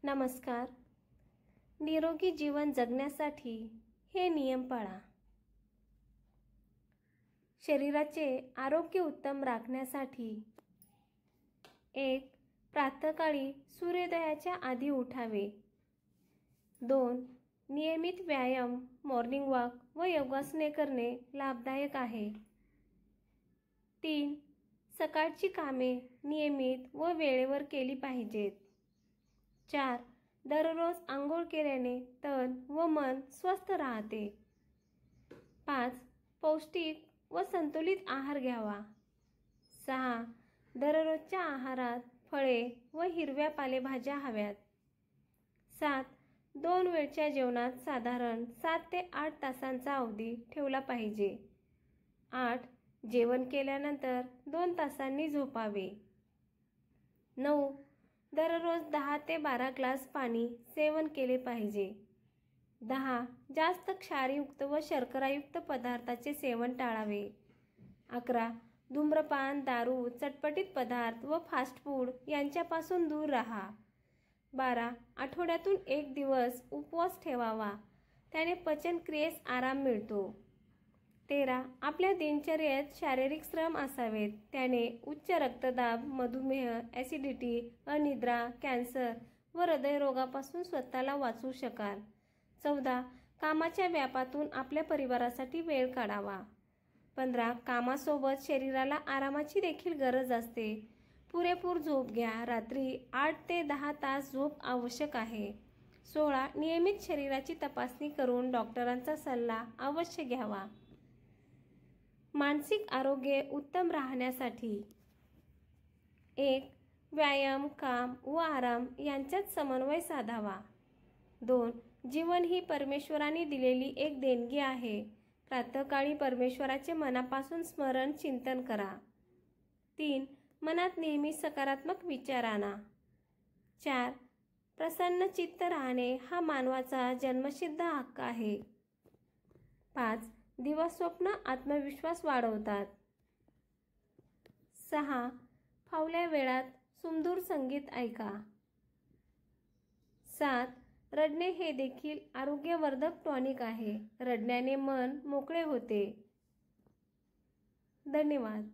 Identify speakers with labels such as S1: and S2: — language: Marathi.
S1: नमस्कार. निरोगी जीवन जगण्यासाठी हे नियम पाळा. शरीराचे आरोग्य उत्तम राखण्यासाठी 1. प्रातःकाळी सूर्योदयाच्या आधी उठावे. 2. नियमित व्यायाम, मॉर्निंग वॉक व योगासने करणे लाभदायक आहे. 3. सकाळची कामे नियमित व वेळेवर केली पाहिजेत. 4. दररोज आंघोळ केल्याने तन व मन स्वस्थ राहते. 5. पौष्टिक व संतुलित आहार घ्यावा. 6. दररोजच्या आहारात फळे व हिरव्या पालेभाज्या हव्यात. 7. 2 वेळच्या जेवणात साधारण 7 ते 8 तासांचा अवधी ठेवला पाहिजे. 8. जेवण केल्यानंतर 2 तासांनी झोपावे. 9. दररोज 10 ते 12 ग्लास पाणी सेवन केले पाहिजे. 10. जास्त क्षारयुक्त व शर्करायुक्त पदार्थाचे सेवन टाळावे. 11. धूम्रपान, दारू, चटपटीत पदार्थ व फास्ट फूड यांच्यापासून दूर राहा. 12. आठवड्यातून 1 दिवस उपवास ठेवावा, त्याने पचनक्रियेस आराम मिळतो. 13. आपल्या दिनचर्येत शारीरिक श्रम असावेत, त्याने उच्च रक्तदाब, मधुमेह, ॲसिडिटी, अनिद्रा, कॅन्सर व हृदयरोगापासून स्वतःला वाचवू शकाल. 14. कामाच्या व्यापातून आपल्या परिवारासाठी वेळ काढावा. 15. कामासोबत शरीराला आरामाची देखील गरज असते. पुरेपूर झोप घ्या. रात्री 8 ते 10 तास झोप आवश्यक आहे. 16. नियमित शरीराची तपासणी करून डॉक्टरांचा सल्ला अवश्य घ्यावा. मानसिक आरोग्य उत्तम राहण्यासाठी 1. व्यायाम, काम व आराम यांच्यात समन्वय साधावा. 2. जीवन ही परमेश्वराने दिलेली एक देणगी आहे. प्रातःकाळी परमेश्वराचे मनापासून स्मरण चिंतन करा. 3. मनात नेहमी सकारात्मक विचार आणा. 4. प्रसन्न चित्त राहणे हा मानवाचा जन्मसिद्ध हक्क आहे. 5. दिवस स्वप्न आत्मविश्वास वाढवतात. 6. फावल्या वेळात सुमधुर संगीत ऐका. 7. रडणे हे देखील आरोग्यवर्धक टॉनिक आहे. रडण्याने मन मोकळे होते. धन्यवाद.